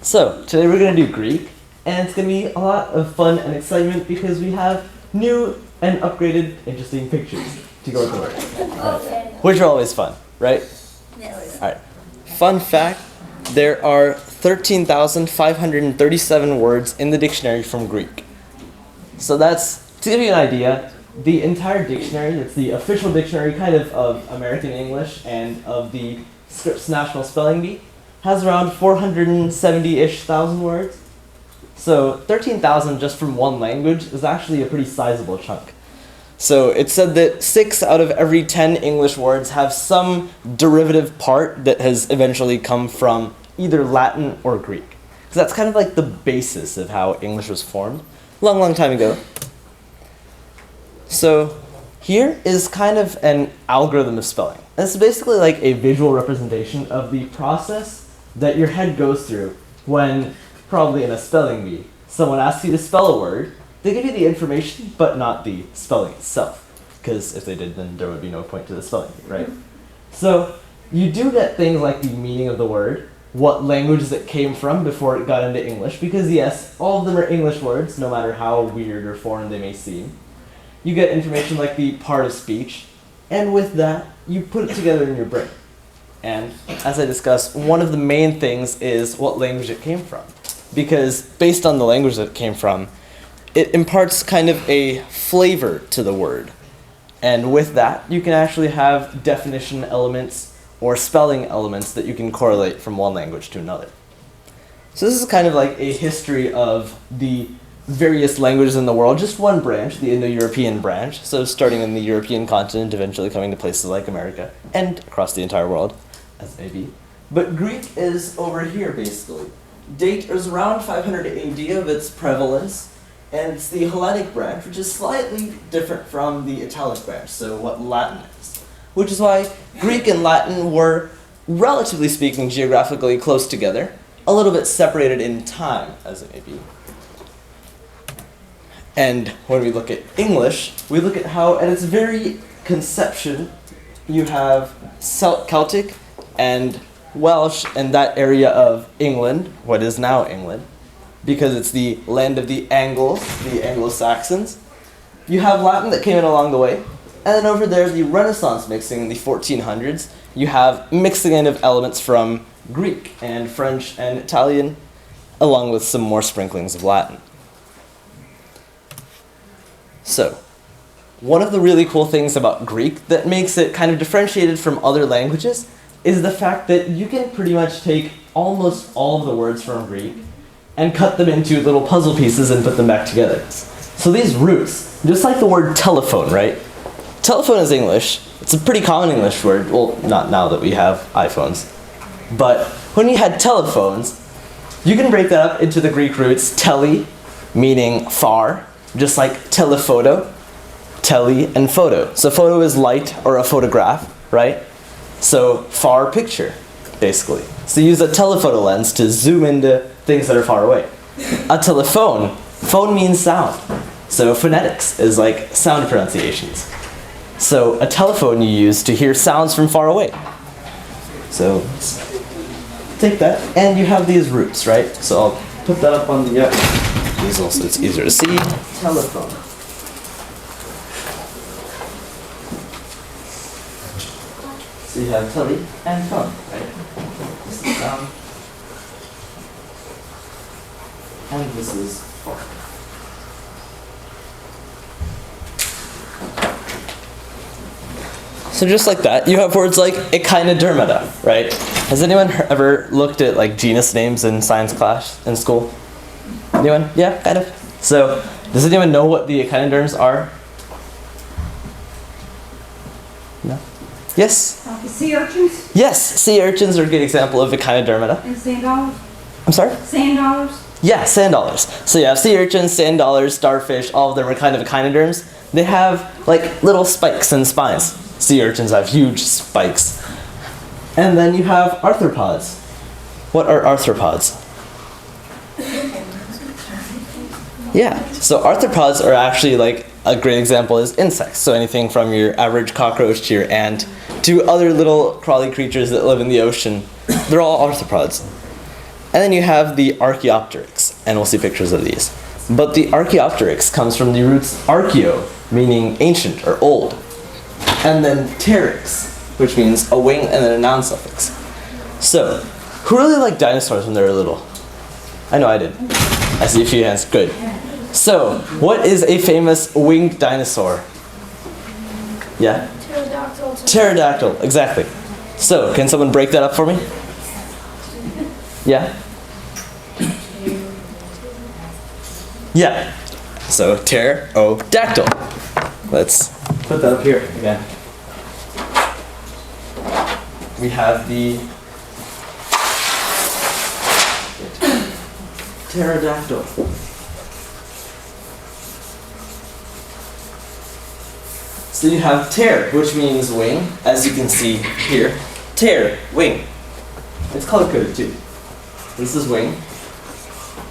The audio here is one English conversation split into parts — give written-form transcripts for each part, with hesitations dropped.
So, today we're going to do Greek, and it's going to be a lot of fun and excitement because we have new and upgraded interesting pictures to go with the word. Right. Which are always fun, right? Alright. Fun fact, there are 13,537 words in the dictionary from Greek. So that's, to give you an idea, the entire dictionary, it's the official dictionary kind of American English and of the Scripps National Spelling Bee, has around 470-ish thousand words. So 13,000 just from one language is actually a pretty sizable chunk. So it's said that 6 out of every 10 English words have some derivative part that has eventually come from either Latin or Greek. So that's kind of like the basis of how English was formed, long, long time ago. So here is kind of an algorithm of spelling. And it's basically like a visual representation of the process that your head goes through when, probably in a spelling bee, someone asks you to spell a word. They give you the information, but not the spelling itself. Because if they did, then there would be no point to the spelling bee, right? So you do get things like the meaning of the word, what languages it came from before it got into English, because yes, all of them are English words, no matter how weird or foreign they may seem. You get information like the part of speech, and with that, you put it together in your brain. And as I discussed, one of the main things is what language it came from. Because based on the language that it came from, it imparts kind of a flavor to the word. And with that, you can actually have definition elements or spelling elements that you can correlate from one language to another. So this is kind of like a history of the various languages in the world, just one branch, the Indo-European branch, so starting in the European continent, eventually coming to places like America, and across the entire world, as may be. But Greek is over here, basically. Date is around 500 AD of its prevalence, and it's the Hellenic branch, which is slightly different from the Italic branch, so what Latin is. Which is why Greek and Latin were, relatively speaking, geographically close together, a little bit separated in time, as it may be. And when we look at English, we look at how, at its very conception, you have Celtic and Welsh and that area of England, what is now England, because it's the land of the Angles, the Anglo-Saxons. You have Latin that came in along the way, and then over there, the Renaissance mixing in the 1400s, you have mixing in of elements from Greek and French and Italian, along with some more sprinklings of Latin. So, one of the really cool things about Greek that makes it kind of differentiated from other languages is the fact that you can pretty much take almost all of the words from Greek and cut them into little puzzle pieces and put them back together. So these roots, just like the word telephone, right? Telephone is English. It's a pretty common English word. Well, not now that we have iPhones. But when you had telephones, you can break that up into the Greek roots tele, meaning far, just like telephoto, tele, and photo. So photo is light or a photograph, right? So far picture, basically. So use a telephoto lens to zoom into things that are far away. A telephone, phone means sound. So phonetics is like sound pronunciations. So a telephone you use to hear sounds from far away. So take that, and you have these roots, right? So I'll put that up on the easel so it's easier to see. Telephone. So you have tele and phone, right? This is sound. And this is phone. So just like that, you have words like Echinodermata, right? Has anyone ever looked at like genus names in science class in school? Anyone? Yeah, kind of. So, does anyone know what the echinoderms are? No? Yes? Sea urchins? Yes, sea urchins are a good example of echinodermata. And sand dollars? I'm sorry? Sand dollars? Yeah, sand dollars. So you have sea urchins, sand dollars, starfish, all of them are kind of echinoderms. They have like little spikes and spines. Sea urchins have huge spikes. And then you have arthropods. What are arthropods? Yeah, so arthropods are actually like a great example is insects. So anything from your average cockroach to your ant to other little crawly creatures that live in the ocean, they're all arthropods. And then you have the Archaeopteryx, and we'll see pictures of these. But the Archaeopteryx comes from the roots archeo, meaning ancient or old, and then pteryx, which means a wing and then a noun suffix. So, who really liked dinosaurs when they were little? I know I did. I see a few hands. Good. So, what is a famous winged dinosaur? Yeah? Pterodactyl. Pterodactyl, exactly. So, can someone break that up for me? Yeah? Yeah. So, pterodactyl. Let's put that up here again. We have the pterodactyl. So you have pter, which means wing, as you can see here. Pter, wing. It's color-coded too. This is wing.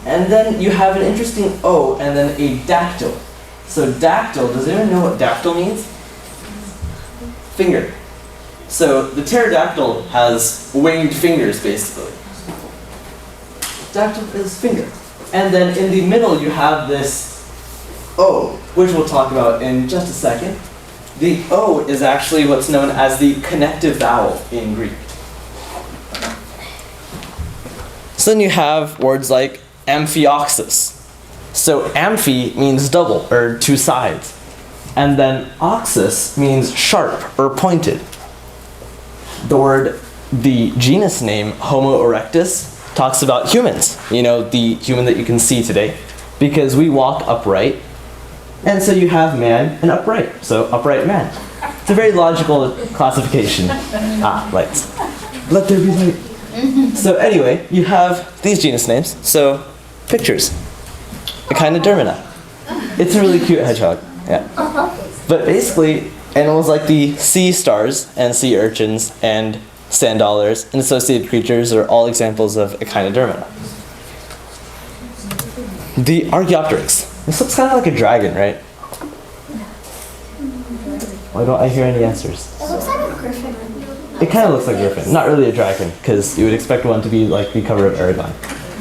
And then you have an interesting O and then a dactyl. So dactyl, does anyone know what dactyl means? Finger. So the pterodactyl has winged fingers, basically. Dactyl is finger. And then in the middle you have this O, which we'll talk about in just a second. The O is actually what's known as the connective vowel in Greek. So then you have words like Amphioxus. So amphi means double, or two sides. And then oxus means sharp or pointed. The genus name Homo erectus talks about humans. You know, the human that you can see today. Because we walk upright. And so you have man and upright. So upright man. It's a very logical classification. Lights. Let there be light. So anyway, you have these genus names. So pictures. Echinodermata. It's a really cute hedgehog. Yeah. But basically, animals like the sea stars and sea urchins and sand dollars and associated creatures are all examples of Echinodermata. The Archaeopteryx. This looks kind of like a dragon, right? Why don't I hear any answers? It looks like a griffin. It kind of looks like a griffin. Not really a dragon, because you would expect one to be like the cover of Aragon.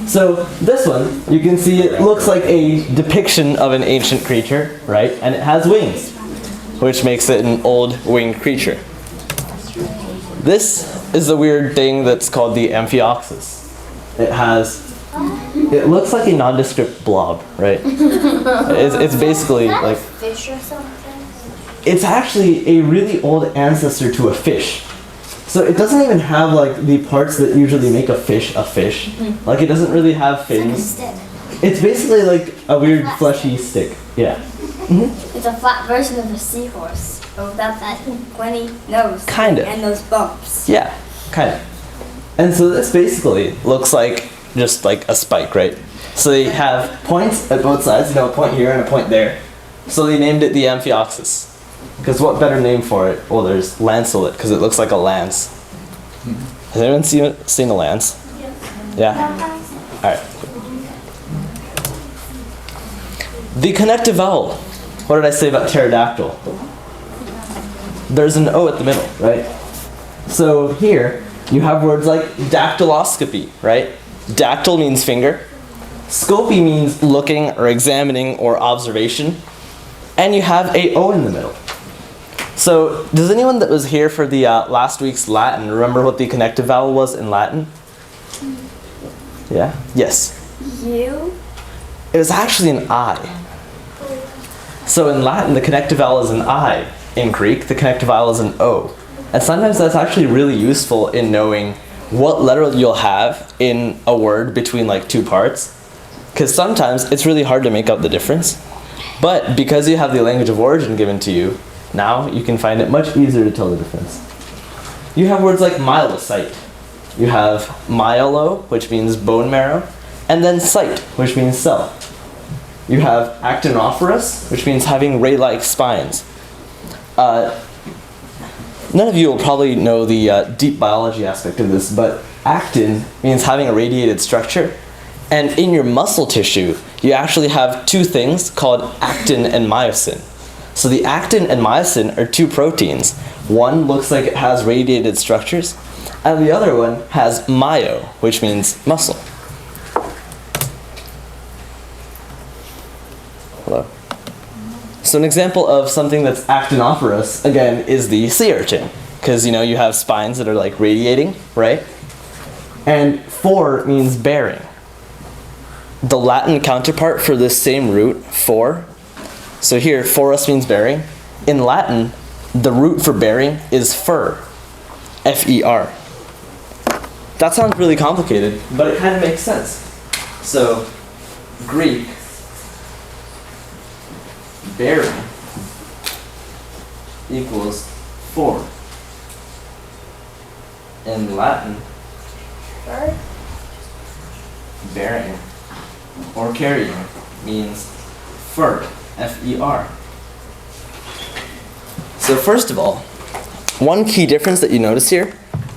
So this one, you can see it looks like a depiction of an ancient creature, right? And it has wings, which makes it an old winged creature. This is the weird thing that's called the Amphioxus. It looks like a nondescript blob, right? It's basically Is that like, a fish or something? it's actually a really old ancestor to a fish. So it doesn't even have like the parts that usually make a fish a fish. Like it doesn't really have fins. It's like a stick. It's basically like a weird fleshy stick. Yeah. It's a flat version of a seahorse, but without that pointy nose. Kinda. And those bumps. Yeah, kind of. And so this basically looks like just like a spike, right? So they have points at both sides, you know, a point here and a point there. So they named it the Amphioxus. Because what better name for it? Well, there's lancelet, because it looks like a lance. Has anyone seen a lance? Yeah? Alright. The connective vowel. What did I say about pterodactyl? There's an O at the middle, right? So here, you have words like dactyloscopy, right? Dactyl means finger. Scopy means looking or examining or observation. And you have a O in the middle. So, does anyone that was here for the last week's Latin remember what the connective vowel was in Latin? Yeah? Yes. You? It was actually an I. So in Latin, the connective vowel is an I. In Greek, the connective vowel is an O. And sometimes that's actually really useful in knowing what letter you'll have in a word between like two parts. Because sometimes it's really hard to make out the difference. But because you have the language of origin given to you, now you can find it much easier to tell the difference. You have words like myelocyte. You have myelo, which means bone marrow, and then cyte, which means cell. You have actinophorus, which means having ray-like spines. None of you will probably know the deep biology aspect of this, but actin means having a radiated structure. And in your muscle tissue, you actually have two things called actin and myosin. So the actin and myosin are two proteins. One looks like it has radiated structures, and the other one has myo, which means muscle. So an example of something that's actinophorous, again, is the sea urchin. Because, you know, you have spines that are like radiating, right? And for means bearing. The Latin counterpart for this same root, for, so here, forus means bearing. In Latin, the root for bearing is fer, F-E-R. That sounds really complicated, but it kind of makes sense. So, Greek, bearing equals for. In Latin, bearing or carrying means fer, F-E-R. So first of all, one key difference that you notice here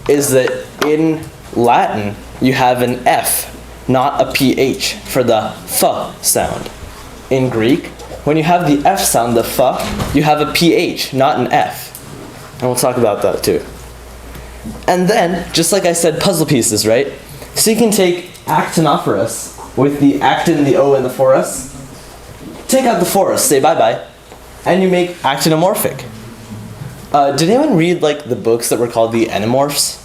is that in Latin you have an F, not a PH, for the F sound. In Greek, when you have the F sound, the F, you have a PH, not an F. And we'll talk about that too. And then, just like I said, puzzle pieces, right? So you can take actinophorus with the actin, the O, and the phorus. Take out the phorus, say bye-bye, and you make actinomorphic. Did anyone read like the books that were called the Endomorphs?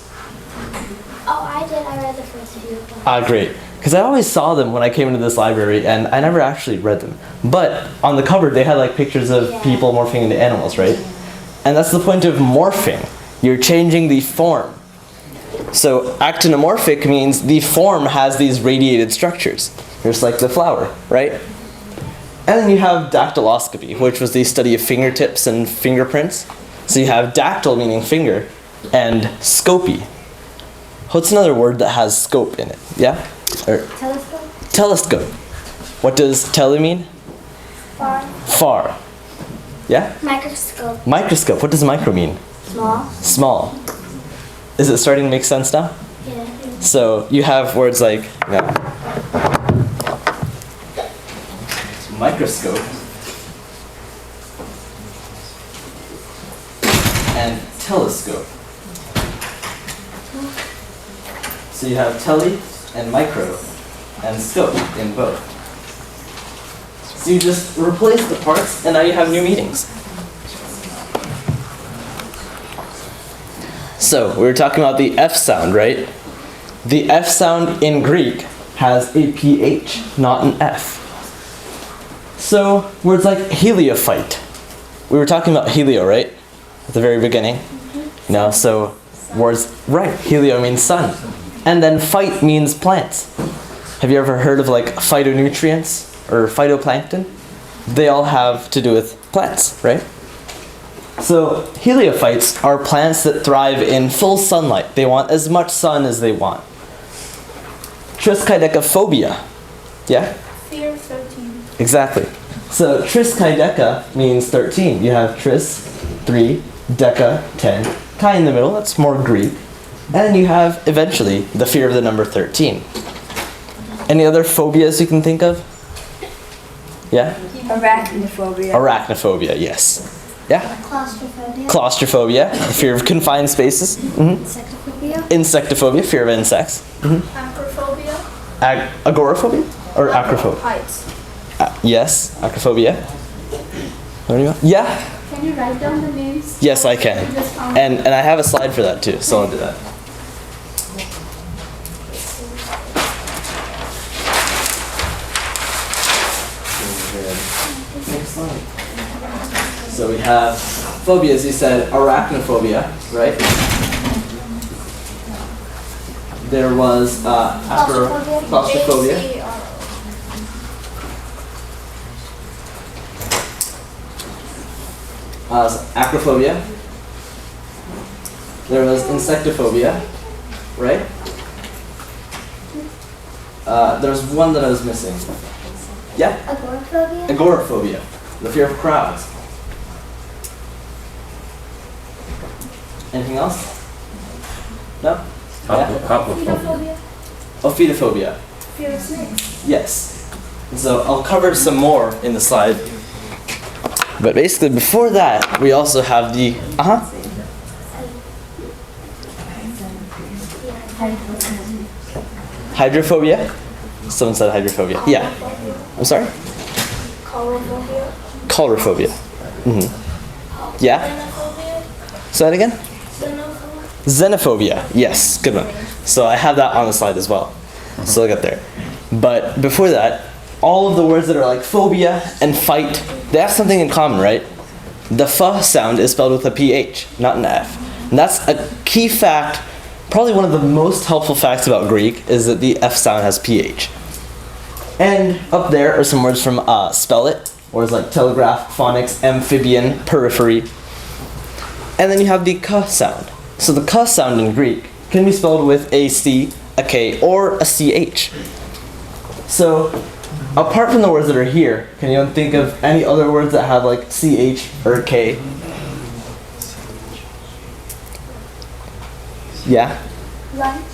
Oh, I did. I read the first few of them. Great. Because I always saw them when I came into this library, and I never actually read them. But on the cover, they had like pictures of people morphing into animals, right? And that's the point of morphing. You're changing the form. So actinomorphic means the form has these radiated structures, just like the flower, right? And then you have dactyloscopy, which was the study of fingertips and fingerprints. So you have dactyl meaning finger, and scopy. What's another word that has scope in it? Yeah? Or Telescope? telescope. What does tele mean? Far. Far. Yeah? Microscope. Microscope. What does micro mean? Small. Small. Is it starting to make sense now? Yeah. So you have words like, you know, microscope and telescope. So you have tele and micro and scope in both. So you just replace the parts and now you have new meanings. So we were talking about the F sound, right? The F sound in Greek has a PH, not an F. So words like heliophyte. We were talking about helio, right? At the very beginning. No, so words, right, helio means sun. And then phyte means plants. Have you ever heard of like phytonutrients or phytoplankton? They all have to do with plants, right? So heliophytes are plants that thrive in full sunlight. They want as much sun as they want. Triskaidekaphobia. Yeah? Fear of 13. Exactly. So triskaideka means 13. You have tris, 3, deca, 10. Chi in the middle, that's more Greek. And then you have, eventually, the fear of the number 13. Any other phobias you can think of? Yeah? Arachnophobia. Arachnophobia, yes. Yeah? Claustrophobia. Claustrophobia, the fear of confined spaces. Insectophobia. Insectophobia, fear of insects. Acrophobia. Agoraphobia? Or acrophobia? Heights. Yes, acrophobia. Yeah? Can you write down the names? Yes, I can. And I have a slide for that too, so I'll do that. Next slide. So we have phobias, you said arachnophobia, right? There was claustrophobia. Acrophobia. There was insectophobia, right? There was one that I was missing. Yeah? Agoraphobia. Agoraphobia, the fear of crowds. Anything else? No? Yeah? Hydrophobia. Ophidiophobia. Fear of snakes. Yes. And so I'll cover some more in the slide. But basically before that, we also have the, Hydrophobia? Someone said hydrophobia. Yeah. I'm sorry? Holophobia. Chlorophobia. Yeah? Xenophobia. Say that again? Xenophobia. Xenophobia. Yes, good one. So I have that on the slide as well. So look up there. But before that, all of the words that are like phobia and fight, they have something in common, right? The f sound is spelled with a ph, not an f. And that's a key fact, probably one of the most helpful facts about Greek, is that the f sound has ph. And up there are some words from spell it, words like telegraph, phonics, amphibian, periphery. And then you have the k sound. So the k sound in Greek can be spelled with a c, a k, or a ch. So apart from the words that are here, can you think of any other words that have like ch or k? Yeah? Lunch.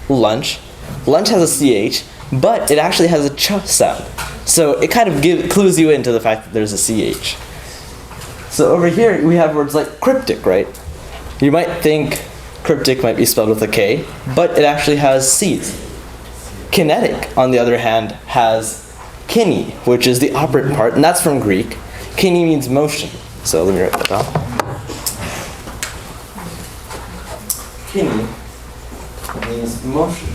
Lunch. Lunch has a ch, but it actually has a ch sound. So it kind of clues you into the fact that there's a ch. So over here we have words like cryptic, right? You might think cryptic might be spelled with a k, but it actually has c's. Kinetic, on the other hand, has kine, which is the operant part, and that's from Greek. Kine means motion. So let me write that down. Kine means motion.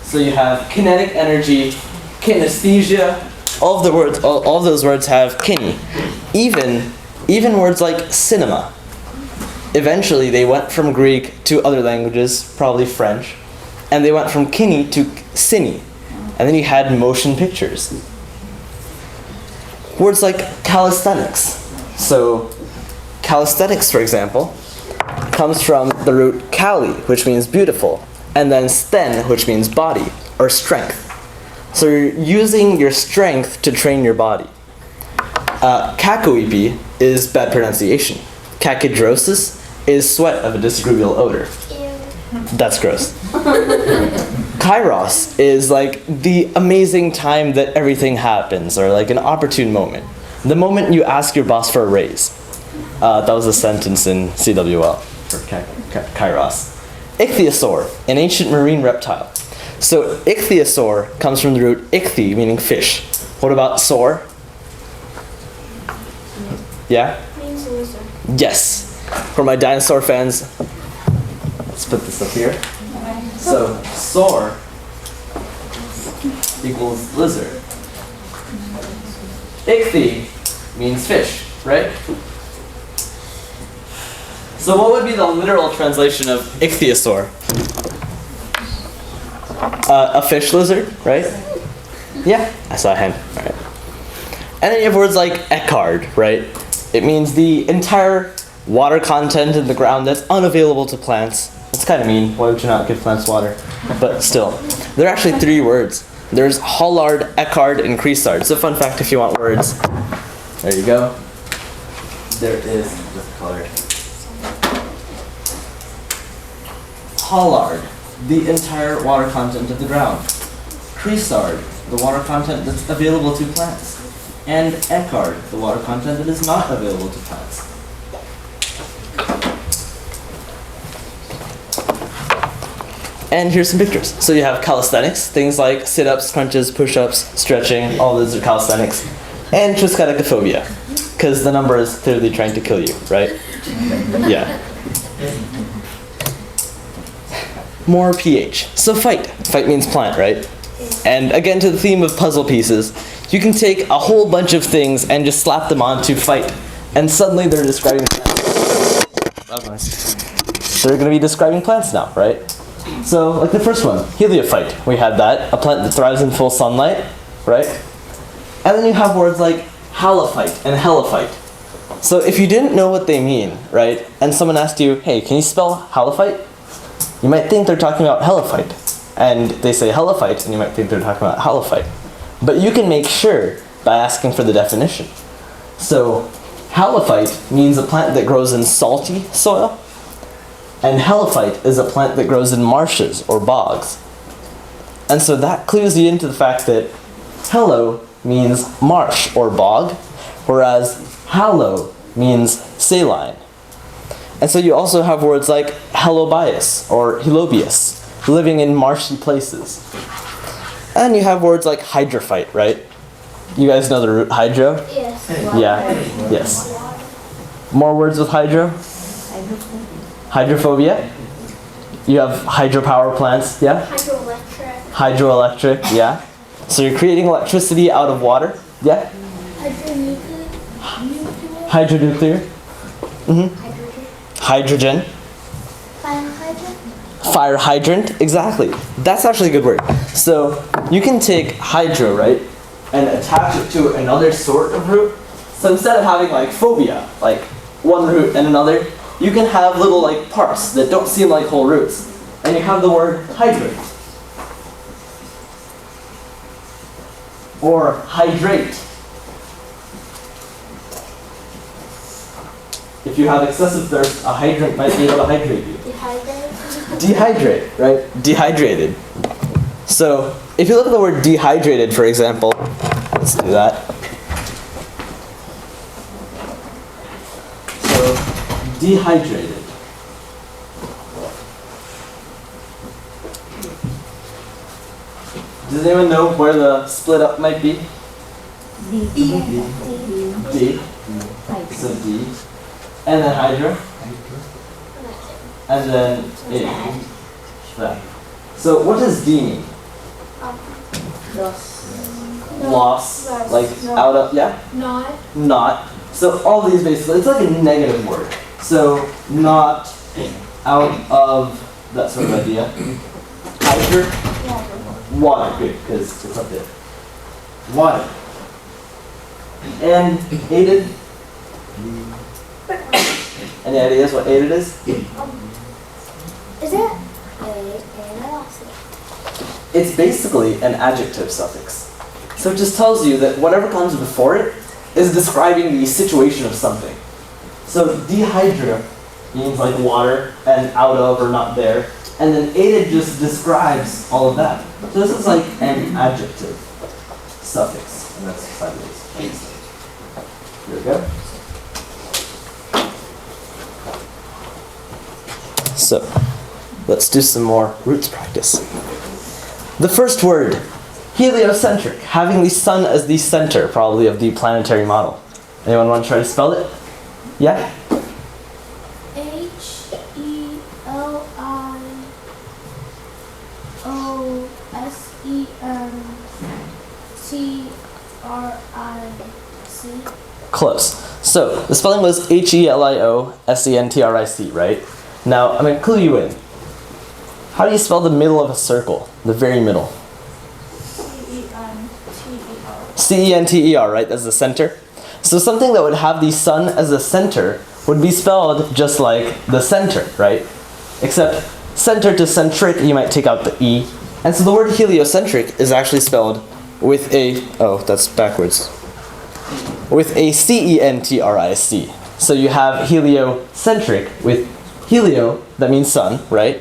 So you have kinetic energy, kinesthesia, all of the words, all of those words have kine. Even words like cinema. Eventually they went from Greek to other languages, probably French, and they went from kine to cine. And then you had motion pictures. Words like calisthenics. So calisthenics, for example, comes from the root cali, which means beautiful, and then sten, which means body, or strength. So you're using your strength to train your body. Cacoepi is bad pronunciation. Cachidrosis is sweat of a disagreeable odor. That's gross. Kairos is like the amazing time that everything happens, or like an opportune moment. The moment you ask your boss for a raise. That was a sentence in CWL for Kairos. Ichthyosaur, an ancient marine reptile. So ichthyosaur comes from the root ichthy, meaning fish. What about saur? Yeah? Means lizard. Yes. For my dinosaur fans, let's put this up here. So saur equals lizard. Ichthy means fish, right? So what would be the literal translation of ichthyosaur? A fish lizard, right? Yeah, I saw a hand. All right. And then you have words like ecard, right? It means the entire water content in the ground that's unavailable to plants. It's kind of mean. Why would you not give plants water? But still, there are actually three words. There's hollard, ecard, and creasard. So fun fact if you want words. There you go. There is the color. Hollard, the entire water content of the ground. Creasard, the water content that's available to plants. And ecard, the water content that is not available to plants. And here's some pictures. So you have calisthenics, things like sit-ups, crunches, push-ups, stretching, all those are calisthenics. And triskaidekaphobia, because the number is clearly trying to kill you, right? Yeah. More pH. So fight. Fight means plant, right? And again, to the theme of puzzle pieces, you can take a whole bunch of things and just slap them on to fight. And suddenly they're describing plants. Oh, nice. They're going to be describing plants now, right? So, like the first one, heliophyte. We had that, a plant that thrives in full sunlight, right? And then you have words like halophyte and helophyte. So if you didn't know what they mean, right, and someone asked you, hey, can you spell halophyte? You might think they're talking about helophyte. And they say helophyte, and you might think they're talking about halophyte. But you can make sure by asking for the definition. So, halophyte means a plant that grows in salty soil, and helophyte is a plant that grows in marshes or bogs. And so that clues you into the fact that hello means marsh or bog, whereas hallow means saline. And so you also have words like helobius or helobius, living in marshy places. And you have words like hydrophyte, right? You guys know the root hydro? Yes. Yeah. Yes. More words with hydro? Hydrophobia. You have hydropower plants. Yeah. Hydroelectric. Hydroelectric. Yeah. So you're creating electricity out of water. Yeah. Hydronuclear. Hydronuclear. Hydrogen. Fire hydrant. Fire hydrant. Exactly. That's actually a good word. So you can take hydro, right, and attach it to another sort of root. So instead of having like phobia, like one root and another, you can have little like parts that don't seem like whole roots. And you have the word hydrate. Or hydrate. If you have excessive thirst, a hydrant might be able to hydrate you. Dehydrated. Dehydrate, right? Dehydrated. So, if you look at the word dehydrated, for example, let's do that. So, dehydrated. Does anyone know where the split up might be? D. So D. And then hydra. And then A. That. So what does D mean? Loss. Like out of, yeah? Not. So all these basically, it's like a negative word. So not out of that sort of idea. Hydra. Water, good, because it's up there. Water. And aided. Any ideas what aided is? Is it It's basically an adjective suffix. So it just tells you that whatever comes before it is describing the situation of something. So dehydra means like water and out of or not there. And then aided just describes all of that. So this is like an adjective suffix. And that's sideways. Here we go. So, let's do some more roots practice. The first word, heliocentric, having the sun as the center, probably, of the planetary model. Anyone want to try to spell it? Yeah? HELIOcentric. Close. So, the spelling was HELIOSENTRIC, right? Now, I'm going to clue you in. How do you spell the middle of a circle? The very middle. CENTER, right? As the center. So something that would have the sun as the center would be spelled just like the center, right? Except center to centric, you might take out the E. And so the word heliocentric is actually spelled with a, oh, that's backwards. With a CENTRIC. So you have heliocentric with helio, that means sun, right?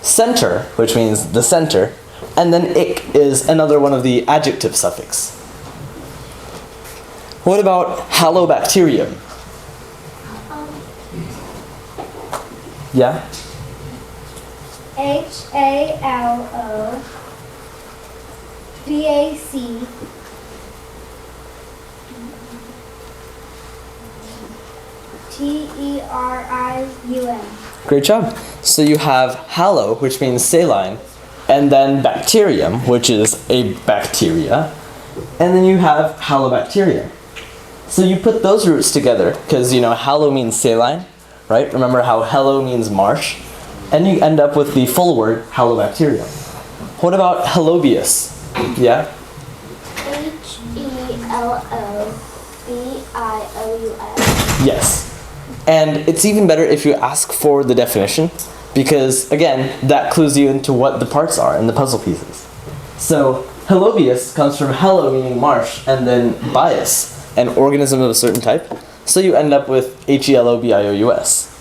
Center, which means the center. And then ic is another one of the adjective suffix. What about halobacterium? Yeah? HALOBACTERIUM. Great job. So you have halo, which means saline, and then bacterium, which is a bacteria, and then you have halobacterium. So you put those roots together, because you know halo means saline, right? Remember how hello means marsh? And you end up with the full word halobacterium. What about Helobius? Yeah? HELOBIOUS. Yes. And it's even better if you ask for the definition, because again, that clues you into what the parts are in the puzzle pieces. So Helobius comes from hello meaning marsh, and then bias, an organism of a certain type. So you end up with HELOBIOUS.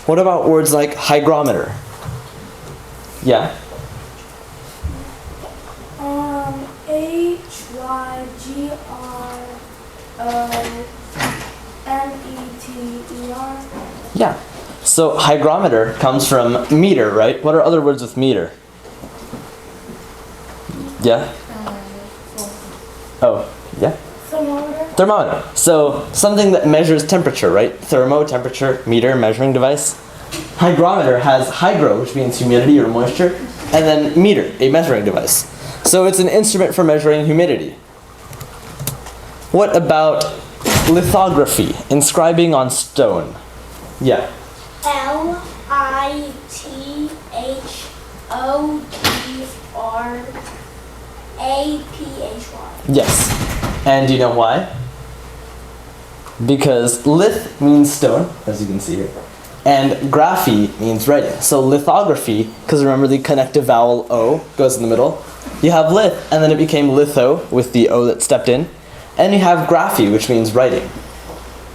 What about words like hygrometer? Yeah? HYGROMETER. Yeah. So hygrometer comes from meter, right? What are other words with meter? Yeah? Oh, Thermometer. So something that measures temperature, right? Thermo, temperature, meter, measuring device. Hygrometer has hydro, which means humidity or moisture, and then meter, a measuring device. So it's an instrument for measuring humidity. What about lithography, inscribing on stone? Yeah. Lithography. Yes. And do you know why? Because lith means stone, as you can see here, and graphy means writing. So lithography, because remember the connective vowel O goes in the middle. You have lith, and then it became litho with the O that stepped in. And you have graphy, which means writing.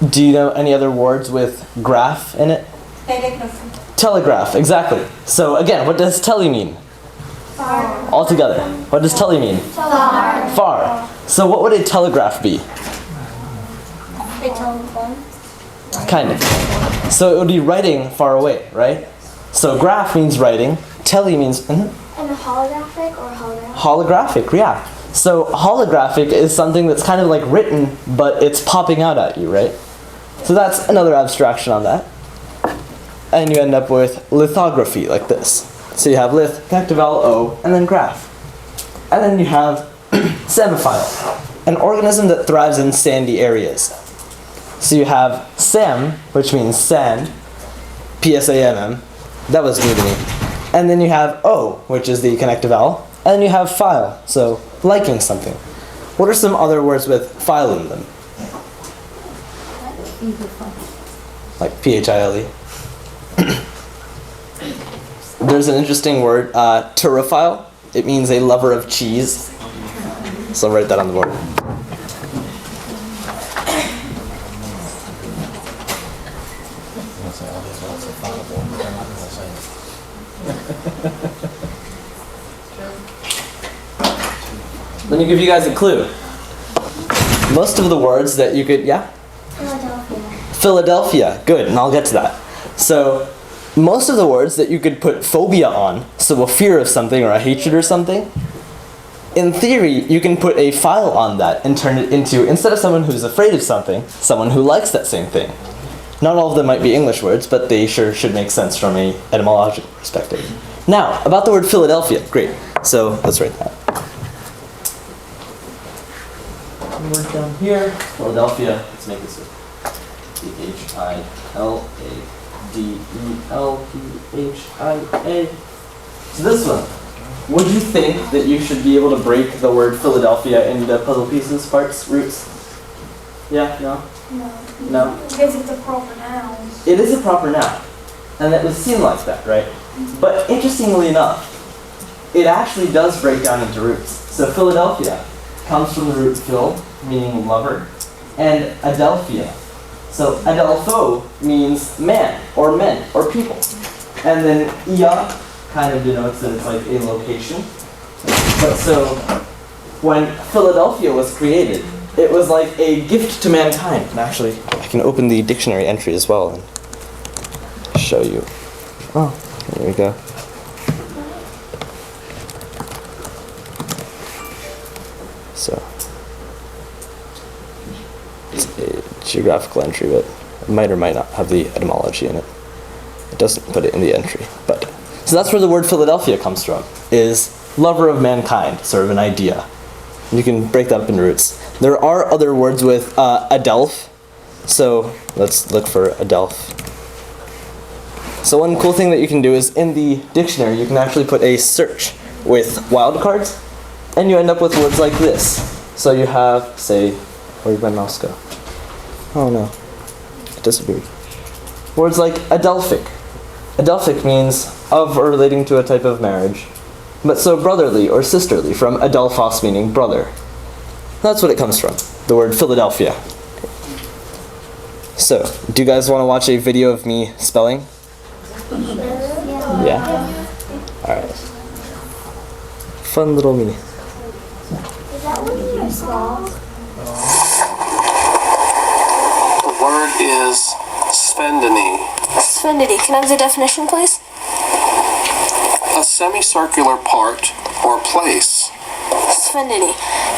Do you know any other words with graph in it? Telegraphy. Telegraph, exactly. So again, what does tele mean? Far. All together. What does tele mean? Far. Far. So what would a telegraph be? A telephone. Kind of. So it would be writing far away, right? So graph means writing. Tele means And holographic or holographic? holographic, yeah. So holographic is something that's kind of like written, but it's popping out at you, right? So that's another abstraction on that. And you end up with lithography, like this. So you have lith, connective vowel O, and then graph. And then you have Samophile, an organism that thrives in sandy areas. So you have Sam, which means sand, P-S-A-M-M, that was new to me. And then you have O, which is the connective vowel. And then you have phile, so liking something. What are some other words with phile in them? Like P-H-I-L-E. There's an interesting word, pterophile. It means a lover of cheese. So write that on the board. Let me give you guys a clue. Most of the words that you could, yeah? Philadelphia, good, and I'll get to that. So, most of the words that you could put phobia on, so a fear of something or a hatred or something, in theory, you can put a phile on that and turn it into, instead of someone who's afraid of something, someone who likes that same thing. Not all of them might be English words, but they sure should make sense from an etymological perspective. Now, about the word Philadelphia, great. So, let's write that. Word down here, Philadelphia, let's make this Philadelphia. So this one, would you think that you should be able to break the word Philadelphia into puzzle pieces, parts, roots? Yeah, no? No? Because it's a proper noun. It is a proper noun, and it would seem like that, right? But interestingly enough, it actually does break down into roots. So Philadelphia comes from the root phil, meaning lover, and adelphia. So adelpho means man, or men, or people. And then ia kind of denotes that it's like a location. But so, when Philadelphia was created, it was like a gift to mankind. And actually, I can open the dictionary entry as well and show you. Oh, there we go. So, it's a geographical entry, but it might or might not have the etymology in it. It doesn't put it in the entry, but. So that's where the word Philadelphia comes from, is lover of mankind, sort of an idea. You can break that up in roots. There are other words with adelph, so let's look for adelph. So one cool thing that you can do is in the dictionary you can actually put a search with wildcards, and you end up with words like this. So you have, say, where did my mouse go? Oh no, it disappeared. Words like adelphic. Adelphic means of or relating to a type of marriage. But so brotherly or sisterly, from adelphos meaning brother. That's what it comes from, the word Philadelphia. So, do you guys want to watch a video of me spelling? Yeah? Alright. Fun little mini. Is that one of your small? The word is sphendony. Sphendony. Can I have the definition, please? A semicircular part or place. Sphendony.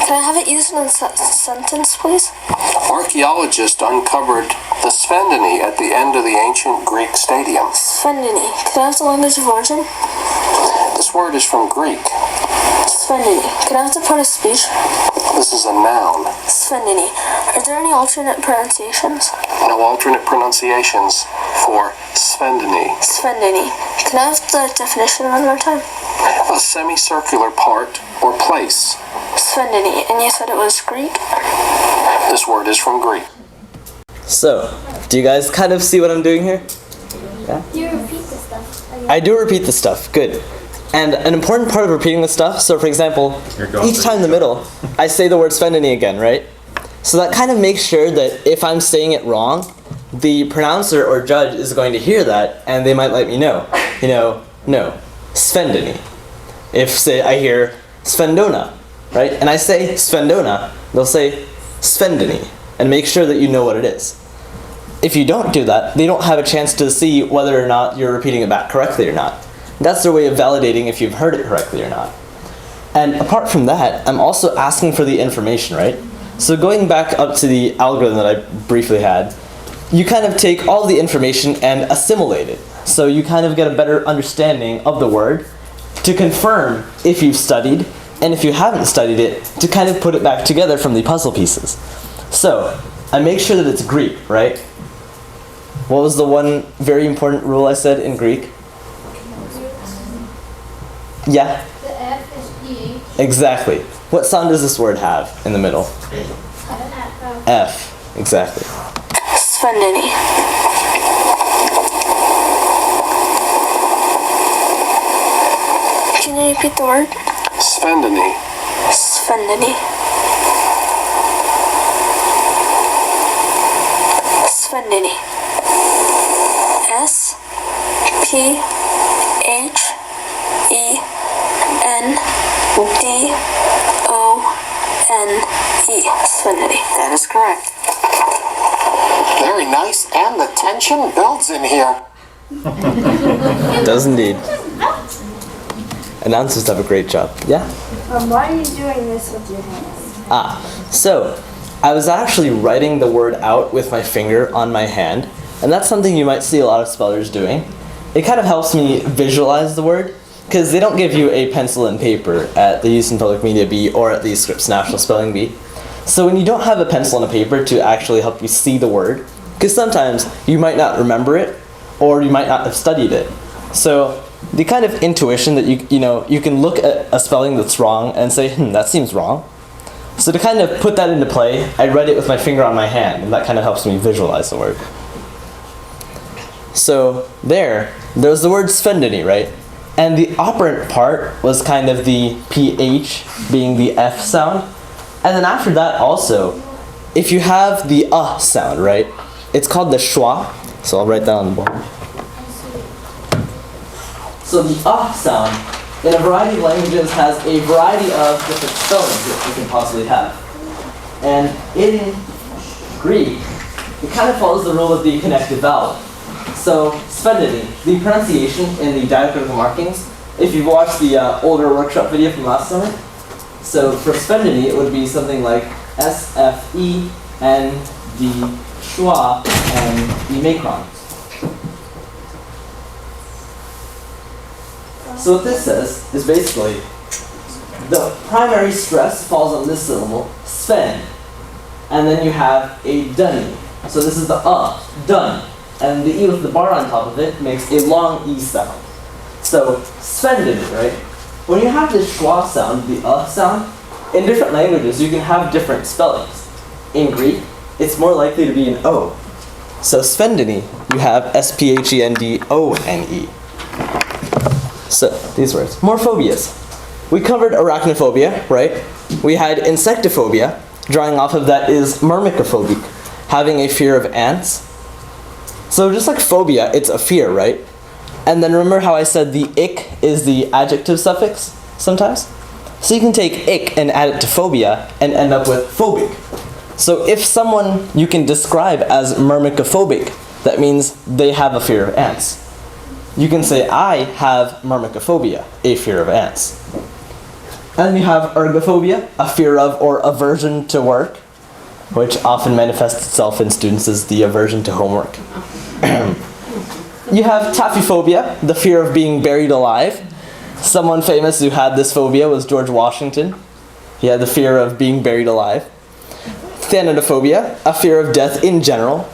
Can I have it used in a sentence, please? Archaeologists uncovered the Sphendini at the end of the ancient Greek stadium. Sphendini. Can I have the language of origin? This word is from Greek. Sphendini. Can I have the part of speech? This is a noun. Sphendini. Are there any alternate pronunciations? No alternate pronunciations for Sphendini. Sphendini. Can I have the definition one more time? A semicircular part or place. Sphendini. And you said it was Greek? This word is from Greek. So, do you guys kind of see what I'm doing here? Do you repeat the stuff? I do repeat the stuff, good. And an important part of repeating the stuff, so for example, each time in the middle, I say the word Sphendini again, right? So that kind of makes sure that if I'm saying it wrong, the pronouncer or judge is going to hear that, and they might let me know. You know, no, Sphendini. If, say, I hear Sphendona, right? And I say Sphendona, they'll say Sphendini, and make sure that you know what it is. If you don't do that, they don't have a chance to see whether or not you're repeating it back correctly or not. That's their way of validating if you've heard it correctly or not. And apart from that, I'm also asking for the information, right? So going back up to the algorithm that I briefly had, you kind of take all the information and assimilate it. So you kind of get a better understanding of the word to confirm if you've studied, and if you haven't studied it, to kind of put it back together from the puzzle pieces. So, I make sure that it's Greek, right? What was the one very important rule I said in Greek? Yeah? The F is PH. Exactly. What sound does this word have in the middle? F. Exactly. Sphendini. Can you repeat the word? Sphendini. Sphendini. Sphendini. S P H E N D O N E. Sphendini. That is correct. Very nice, and the tension builds in here. It does indeed. Announcers have a great job. Yeah? Why are you doing this with your hands? So, I was actually writing the word out with my finger on my hand, and that's something you might see a lot of spellers doing. It kind of helps me visualize the word, because they don't give you a pencil and paper at the Houston Public Media Bee or at the Scripps National Spelling Bee. So when you don't have a pencil and a paper to actually help you see the word, because sometimes you might not remember it, or you might not have studied it. So the kind of intuition that you can look at a spelling that's wrong and say, that seems wrong. So to kind of put that into play, I write it with my finger on my hand, and that kind of helps me visualize the word. So there's the word Sphendini, right? And the operant part was kind of the PH being the F sound. And then after that also, if you have the sound, right? It's called the schwa. So I'll write that on the board. So the sound, in a variety of languages, has a variety of different spellings that you can possibly have. And in Greek, it kind of follows the rule of the connective vowel. So, Sphendini, the pronunciation in the diacritical markings, if you've watched the older workshop video from last summer, so for Sphendini, it would be something like S-F-E-N-D schwa and E macron. So what this says is basically the primary stress falls on this syllable, Sven, and then you have a dunny. So this is the dun, and the E with the bar on top of it makes a long E sound. So Sphendini, right? When you have this schwa sound, the sound, in different languages you can have different spellings. In Greek, it's more likely to be an O. So Sphendini, you have S-P-H-E-N-D-O-N-E. So, these words. More phobias. We covered arachnophobia, right? We had insectophobia. Drawing off of that is myrmecophobic, having a fear of ants. So just like phobia, it's a fear, right? And then remember how I said the ick is the adjective suffix sometimes? So you can take ick and add it to phobia and end up with phobic. So if someone you can describe as myrmecophobic, that means they have a fear of ants. You can say, I have myrmecophobia, a fear of ants. And you have ergophobia, a fear of or aversion to work. which often manifests itself in students as the aversion to homework. You have taphophobia, the fear of being buried alive. Someone famous who had this phobia was George Washington. He had the fear of being buried alive. Thanatophobia, a fear of death in general.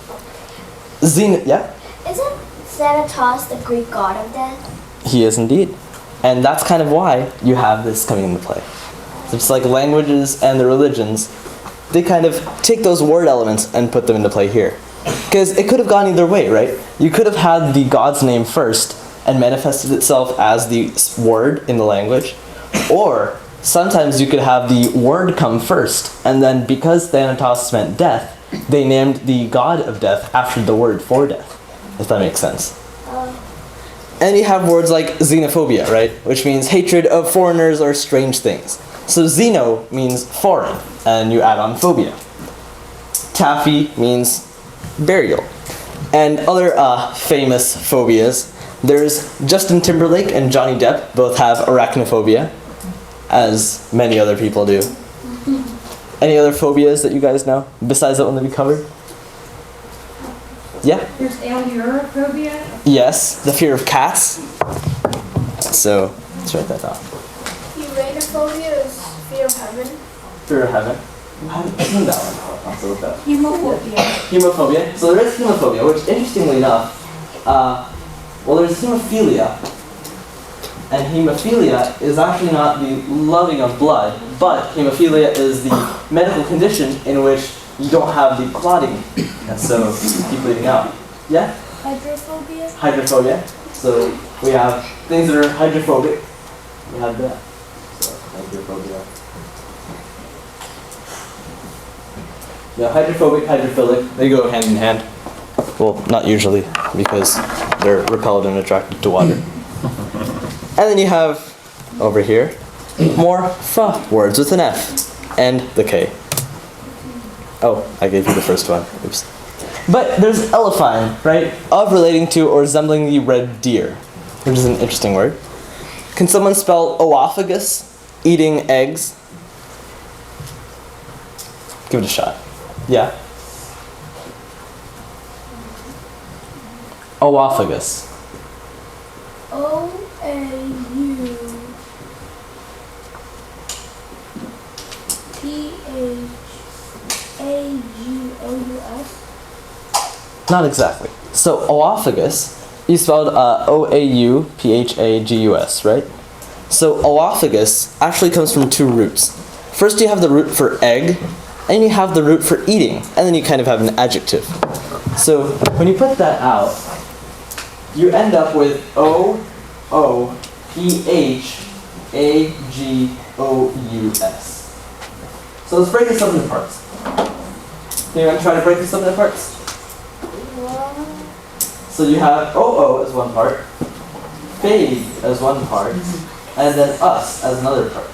Yeah? Isn't Thanatos the Greek god of death? He is indeed. And that's kind of why you have this coming into play. So it's like languages and the religions, they kind of take those word elements and put them into play here. Because it could have gone either way, right? You could have had the god's name first and manifested itself as the word in the language. Or sometimes you could have the word come first, and then because Thanatos meant death, they named the god of death after the word for death, if that makes sense. And you have words like xenophobia, right? Which means hatred of foreigners or strange things. So xeno means foreign, and you add on phobia. Taffy means burial. And other famous phobias, there's Justin Timberlake and Johnny Depp both have arachnophobia, as many other people do. Any other phobias that you guys know, besides that one that we covered? Yeah? There's aleurophobia. Yes, the fear of cats. So, let's write that down. Uranophobia is fear of heaven. Fear of heaven. I haven't seen that one. I'll have to look that up. Hemophobia. Hemophobia. So there is hemophobia, which interestingly enough, well, there's hemophilia. And hemophilia is actually not the loving of blood, but hemophilia is the medical condition in which you don't have the clotting, and so you keep bleeding out. Yeah? Hydrophobia. Hydrophobia. So we have things that are hydrophobic. We have that. So hydrophobia. Yeah, hydrophobic, hydrophilic, they go hand in hand. Well, not usually, because they're repelled and attracted to water. And then you have, over here, more F words with an F and the K. Oh, I gave you the first one. Oops. But there's elephine, right? Of relating to or resembling the red deer, which is an interesting word. Can someone spell oophagus? Eating eggs? Give it a shot. Yeah? Oophagus. Oauphagus. Not exactly. So oophagus, you spelled O-A-U-P-H-A-G-U-S, right? So oophagus actually comes from two roots. First you have the root for egg, and you have the root for eating, and then you kind of have an adjective. So when you put that out, you end up with O-O-P-H-A-G-O-U-S. So let's break this up into parts. Can you try to break this up into parts? So you have O-O as one part, phage as one part, and then us as another part.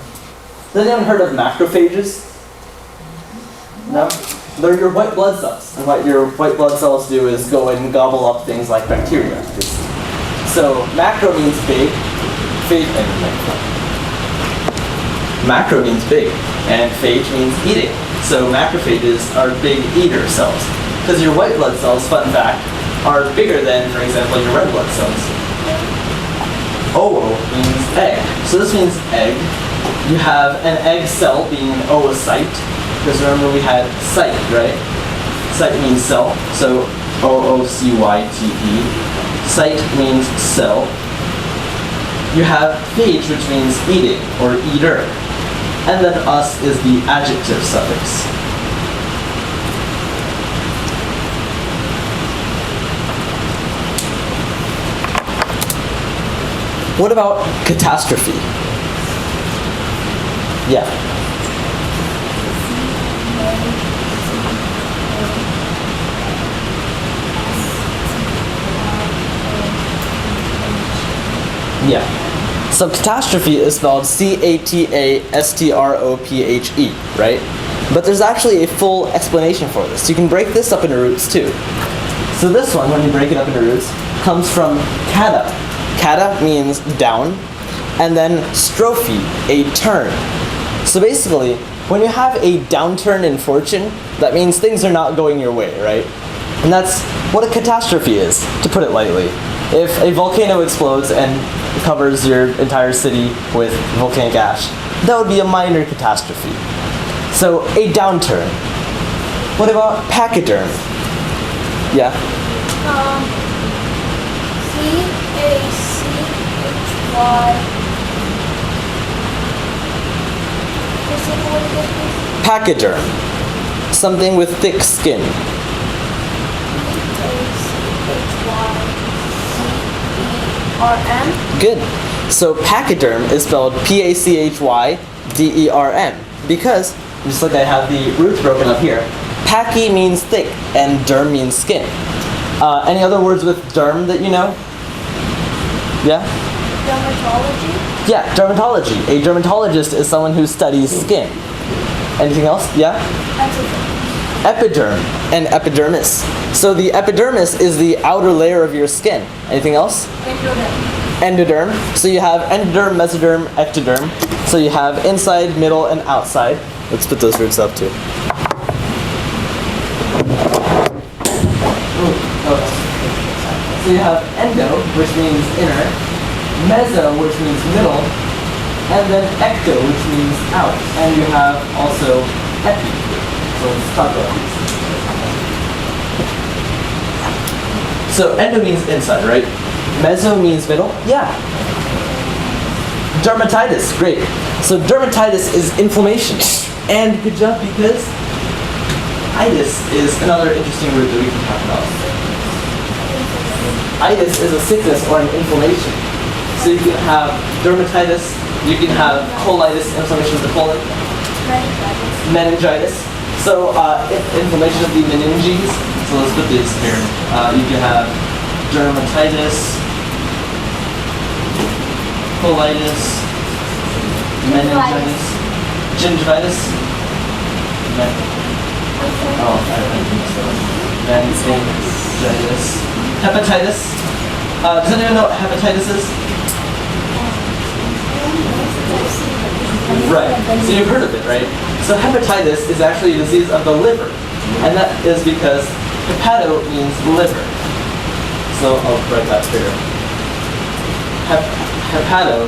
Has anyone heard of macrophages? No? They're your white blood cells. And what your white blood cells do is go and gobble up things like bacteria. So macro means big, phage, macro means big, and phage means eating. So macrophages are big eater cells. Because your white blood cells, fun fact, are bigger than, for example, your red blood cells. Oo means egg. So this means egg. You have an egg cell being an oocyte. Because remember we had cyte, right? Cyte means cell. So O-O-C-Y-T-E. Cyte means cell. You have phage, which means eating or eater. And then us is the adjective suffix. What about catastrophe? Yeah. Yeah. So catastrophe is spelled C-A-T-A-S-T-R-O-P-H-E, right? But there's actually a full explanation for this. You can break this up into roots too. So this one, when you break it up into roots, comes from kata. Kata means down, and then strophe, a turn. So basically, when you have a downturn in fortune, that means things are not going your way, right? And that's what a catastrophe is, to put it lightly. If a volcano explodes and covers your entire city with volcanic ash, that would be a minor catastrophe. So, a downturn. What about pachyderm? Yeah? C-A-C-H-Y. Pachyderm. Something with thick skin. C-A-C-H-Y-C-E-R-M. Good. So pachyderm is spelled P-A-C-H-Y-D-E-R-M because, just like I have the roots broken up here, pachy means thick and derm means skin. Any other words with derm that you know? Yeah? Dermatology. Yeah, dermatology. A dermatologist is someone who studies skin. Anything else? Yeah? Epiderm and epidermis. So the epidermis is the outer layer of your skin. Anything else? Endoderm. So you have endoderm, mesoderm, ectoderm. So you have inside, middle, and outside. Let's put those roots up too. So you have endo, which means inner, meso, which means middle, and then ecto, which means out. And you have also epi. So let's talk about these. So endo means inside, right? Meso means middle? Yeah. Dermatitis, great. So dermatitis is inflammation. And good job because itis is another interesting word that we can talk about. Itis is a sickness or an inflammation. So you can have dermatitis, you can have colitis, inflammation of the colon, meningitis. So inflammation of the meninges. So let's put this here. You can have dermatitis, colitis, meningitis, gingivitis. Meningitis. Hepatitis. Does anyone know what hepatitis is? Right. So you've heard of it, right? So hepatitis is actually a disease of the liver. And that is because hepato means liver. So I'll write that here. Hepato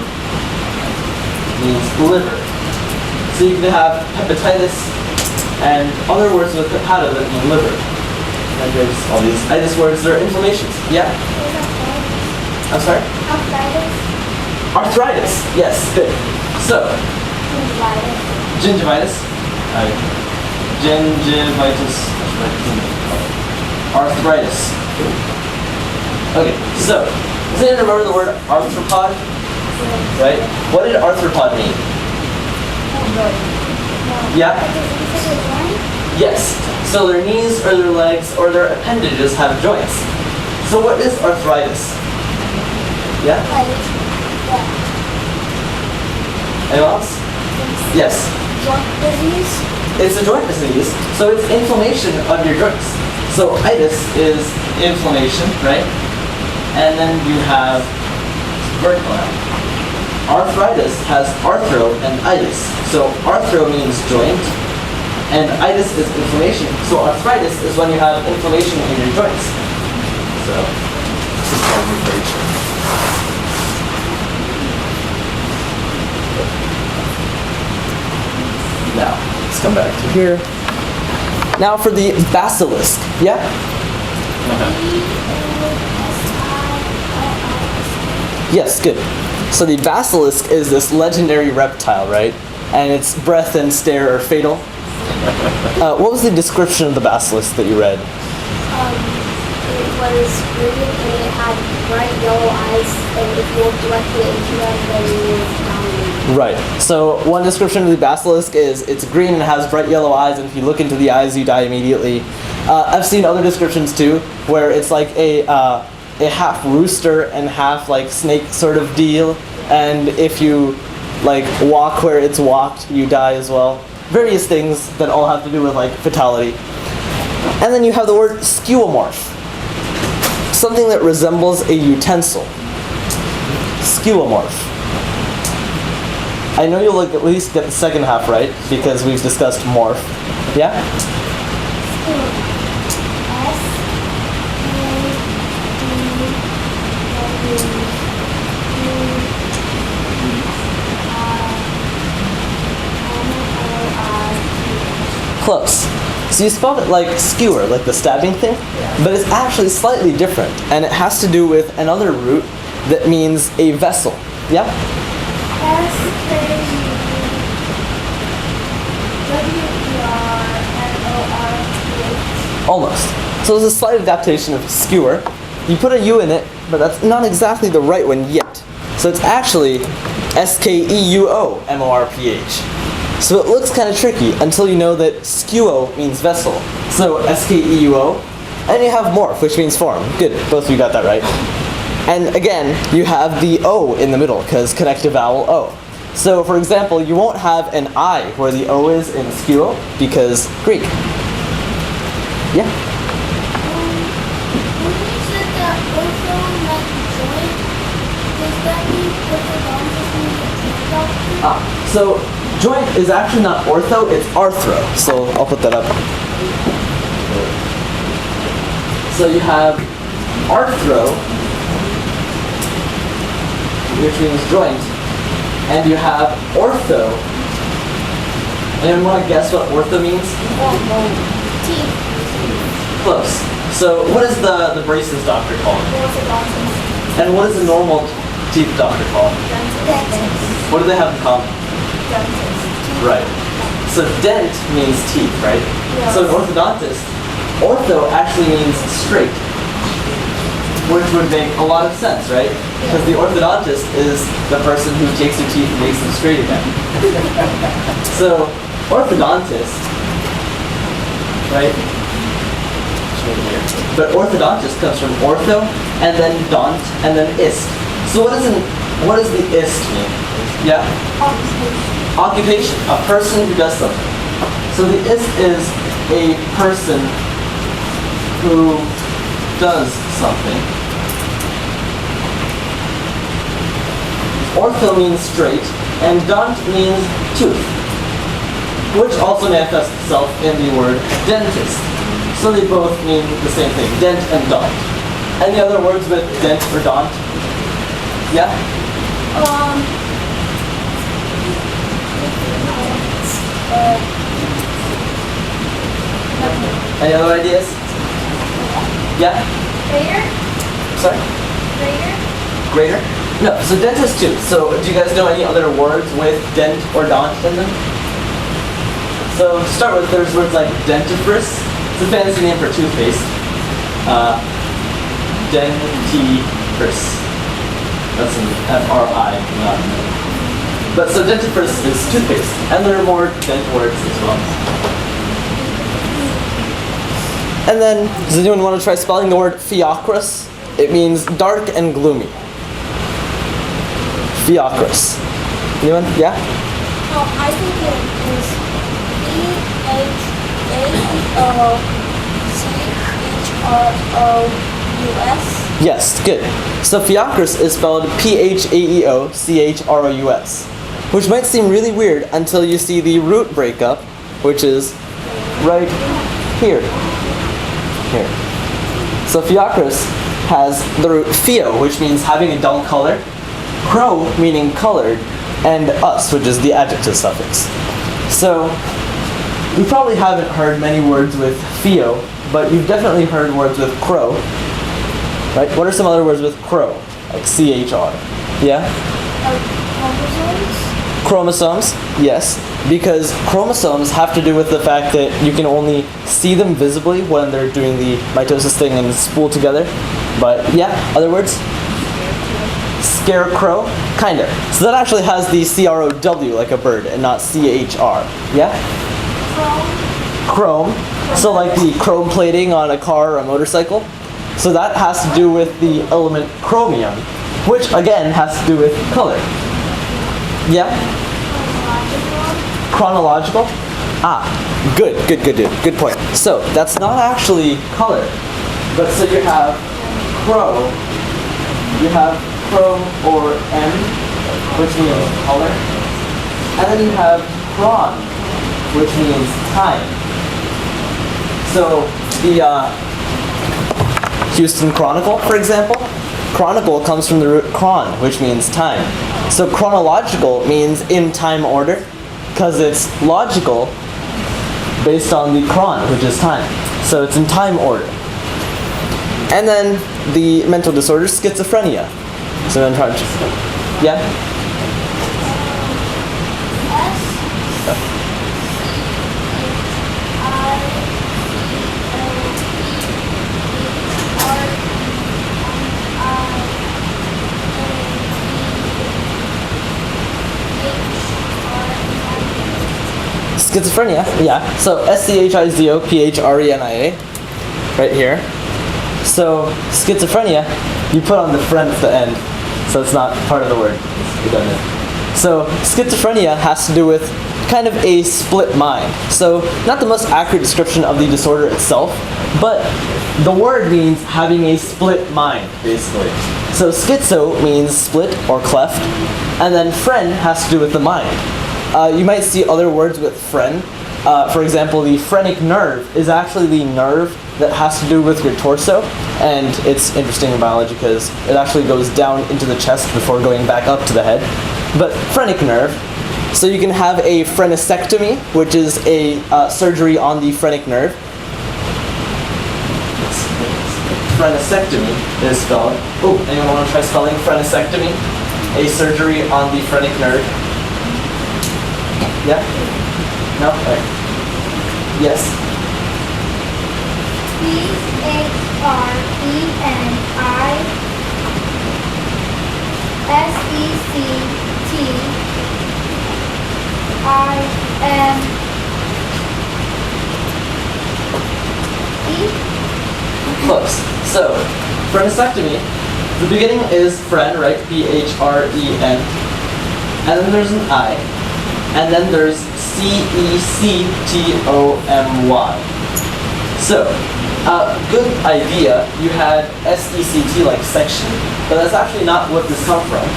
means liver. So you can have hepatitis and other words with hepato that mean liver. And there's all these itis words, they're inflammations. Yeah? I'm sorry? Arthritis. Yes, good. So, gingivitis. Gingivitis. Arthritis. Okay, so, does anyone remember the word arthropod? Right? What did arthropod mean? Yeah? Yes. So their knees or their legs or their appendages have joints. So what is arthritis? Yeah? Anyone else? Yes. Joint disease. It's a joint disease, so it's inflammation of your joints. So itis is inflammation, right? And then you have vertical now. Arthritis has arthro and itis. So arthro means joint, and itis is inflammation. So arthritis is when you have inflammation in your joints. So this is called refraction. Now, let's come back to here. Now for the basilisk. Yeah? Yes, good. So the basilisk is this legendary reptile, right? And its breath and stare are fatal. What was the description of the basilisk that you read? It was green and it had bright yellow eyes, and if you look directly into them, then you down. Right. So one description of the basilisk is it's green and has bright yellow eyes, and if you look into the eyes, you die immediately. I've seen other descriptions too, where it's like a half rooster and half like snake sort of deal, and if you like walk where it's walked, you die as well. Various things that all have to do with like fatality. And then you have the word skeuomorph. Something that resembles a utensil. Skeuomorph. I know you'll at least get the second half right because we've discussed morph. Yeah? Close. So you spelled it like skewer, like the stabbing thing, but it's actually slightly different, and it has to do with another root that means a vessel. Yeah? Almost. So there's a slight adaptation of skewer. You put a U in it, but that's not exactly the right one yet. So it's actually SKEUOMORPH. So it looks kind of tricky until you know that skewo means vessel. So SKEUO, and you have morph, which means form. Good, both of you got that right. And again, you have the O in the middle, because connective vowel O. So for example, you won't have an I where the O is in skewo, because Greek. Yeah? When you said that ortho meant joint, does that mean orthodontist means a doctor? So joint is actually not ortho, it's arthro. So I'll put that up. So you have arthro, which means joint, and you have ortho. Anyone want to guess what ortho means? Teeth. Close. So what is the braces doctor called? Orthodontist. And what is a normal teeth doctor called? Dentist. What do they have in common? Dentist. Right. So dent means teeth, right? Yes. So an orthodontist, ortho actually means straight, which would make a lot of sense, right? Because the orthodontist is the person who takes your teeth and makes them straight again. So orthodontist, right? But orthodontist comes from ortho, and then dont, and then ist. So what does the ist mean? Yeah? Occupation. A person who does something. So the ist is a person who does something. Ortho means straight, and dont means tooth, which also manifests itself in the word dentist. So they both mean the same thing, dent and dont. Any other words with dent or dont? Yeah? Any other ideas? Yeah? Greater? Sorry? Greater? Greater? No, so dentist too. So do you guys know any other words with dent or dont in them? So to start with, there's words like dentifrice. It's a fancy name for toothpaste. Dentifrice. That's an F-R-I, not an A. But so dentifrice is toothpaste, and there are more dent words as well. And then, does anyone want to try spelling the word fiacrous? It means dark and gloomy. Fiacrous. Anyone? Yeah? I think it is Phaeochrous. Yes, good. So fiacrous is spelled Phaeochrous, which might seem really weird until you see the root breakup, which is right here. Here. So fiacrous has the root pheo, which means having a dull color, cro meaning colored, and us, which is the adjective suffix. So you probably haven't heard many words with pheo, but you've definitely heard words with cro. Right? What are some other words with cro? Like CHR. Yeah? Chromosomes? Chromosomes, yes, because chromosomes have to do with the fact that you can only see them visibly when they're doing the mitosis thing and spool together. But yeah, other words? Scarecrow? Kinda. So that actually has the C-R-O-W like a bird and not C-H-R. Yeah? Chrome. So like the chrome plating on a car or a motorcycle. So that has to do with the element chromium, which again has to do with color. Yeah? Chronological? Good point. So that's not actually color, but so you have cro, you have chrome or M, which means color, And then you have chron, which means time. So the Houston Chronicle, for example, chronicle comes from the root chron, which means time. So chronological means in time order, because it's logical based on the chron, which is time. So it's in time order. And then the mental disorder, schizophrenia. So I'm trying to, yeah? Schizophrenia, yeah. So SCHIZOPHRENIA, right here. So schizophrenia, you put on the friend at the end, so it's not part of the word. It's redundant. So schizophrenia has to do with kind of a split mind. So not the most accurate description of the disorder itself, but the word means having a split mind, basically. So schizo means split or cleft, and then phren has to do with the mind. You might see other words with phren. For example, the phrenic nerve is actually the nerve that has to do with your torso, and it's interesting in biology because it actually goes down into the chest before going back up to the head. But phrenic nerve, so you can have a phrenicectomy, which is a surgery on the phrenic nerve. Phrenicectomy is spelled. Oh, anyone want to try spelling phrenicectomy? A surgery on the phrenic nerve. Yeah? No? Okay. Yes? Phrenicectomy. Close. So, phrenicectomy, the beginning is phren, right? P-H-R-E-N. And then there's an I. And then there's C-E-C-T-O-M-Y. So, good idea, you had S-E-C-T like section, but that's actually not what this comes from.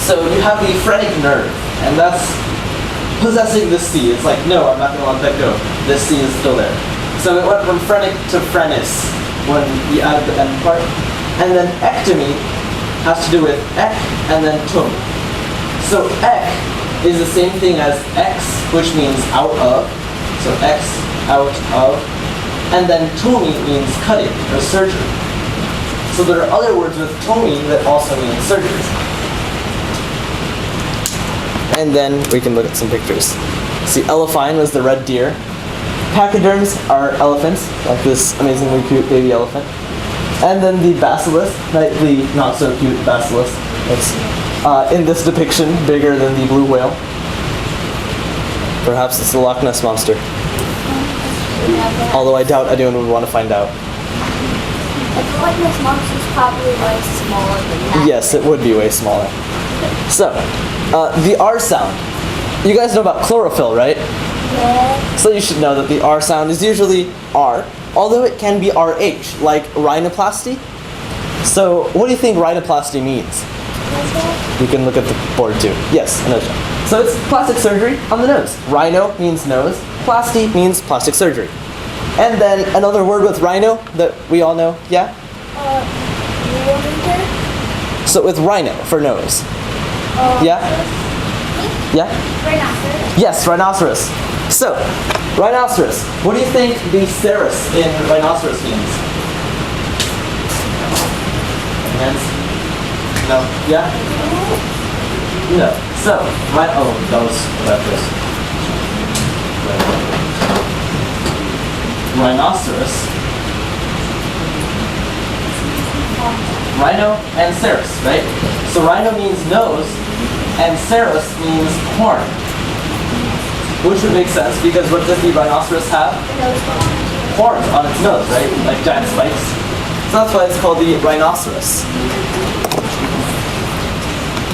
So you have the phrenic nerve, and that's possessing the C. It's like, no, I'm not going to let that go. This C is still there. So it went from phrenic to phrenis when you added the end part. And then ectomy has to do with ek and then tum. So ek is the same thing as X, which means out of. So X, out of. And then tomi means cutting or surgery. So there are other words with tomi that also mean surgery. And then we can look at some pictures. See, elephine was the red deer. Pachyderms are elephants, like this amazingly cute baby elephant. And then the basilisk, like the not so cute basilisk. It's in this depiction bigger than the blue whale. Perhaps it's the Loch Ness Monster. Although I doubt anyone would want to find out. I feel like this monster is probably way smaller than that. Yes, it would be way smaller. So, the R sound. You guys know about chlorophyll, right? Yeah. So you should know that the R sound is usually R, although it can be RH, like rhinoplasty. So, what do you think rhinoplasty means? You can look at the board too. Yes, I know. So it's plastic surgery on the nose. Rhino means nose. Plasty means plastic surgery. And then another word with rhino that we all know, yeah? So with rhino for nose. Yeah? Yeah? Rhinoceros. Yes, rhinoceros. So, rhinoceros. What do you think the serous in rhinoceros means? Hands? No. Yeah? No. So, oh, that was about this. Rhinoceros. Rhino and cerus, right? So rhino means nose, and cerus means horn. Which would make sense, because what does the rhinoceros have? Horns on its nose, right? Like giant spikes. So that's why it's called the rhinoceros.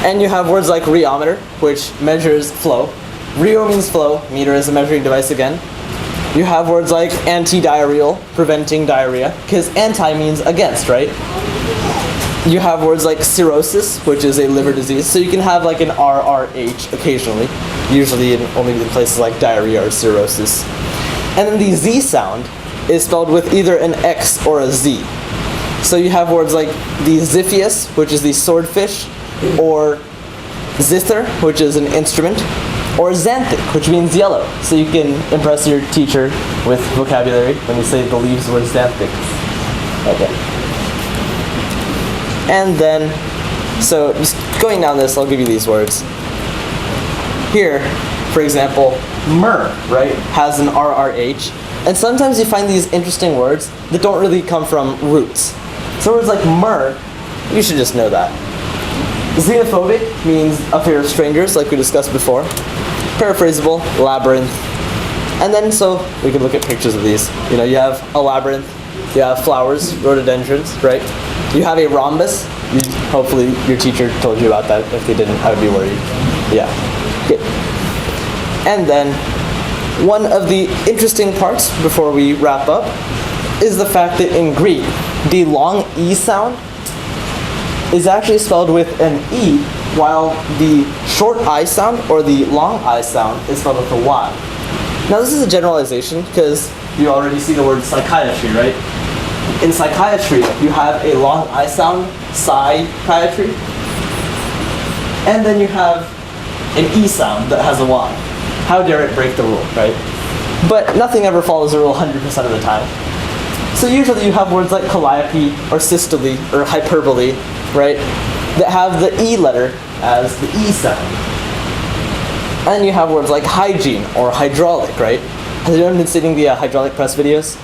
And you have words like rheometer, which measures flow. Rheo means flow, meter is a measuring device again. You have words like anti-diarrheal, preventing diarrhea, because anti means against, right? You have words like cirrhosis, which is a liver disease. So you can have like an RRH occasionally, usually only in places like diarrhea or cirrhosis. And then the Z sound is spelled with either an X or a Z. So you have words like the Xiphias, which is the swordfish, or zither, which is an instrument, or xanthic, which means yellow. So you can impress your teacher with vocabulary when you say the leaves were xanthic. Okay. And then, so just going down this, I'll give you these words. Here, for example, myrrh, right, has an RRH. And sometimes you find these interesting words that don't really come from roots. So words like myrrh, you should just know that. Xenophobic means a fear of strangers, like we discussed before. Paraphrasable, labyrinth. And then, so we can look at pictures of these. You know, you have a labyrinth, you have flowers, rhododendrons, right? You have a rhombus. Hopefully your teacher told you about that. If they didn't, I would be worried. Yeah, good. And then, one of the interesting parts before we wrap up is the fact that in Greek, the long E sound is actually spelled with an E, while the short I sound or the long I sound is spelled with a Y. Now this is a generalization because you already see the word psychiatry, right? In psychiatry, you have a long I sound, psychiatry, and then you have an E sound that has a Y. How dare it break the rule, right? But nothing ever follows the rule 100% of the time. So usually you have words like calliope or systole or hyperbole, right, that have the E letter as the E sound. And you have words like hygiene or hydraulic, right? Has anyone been seeing the hydraulic press videos?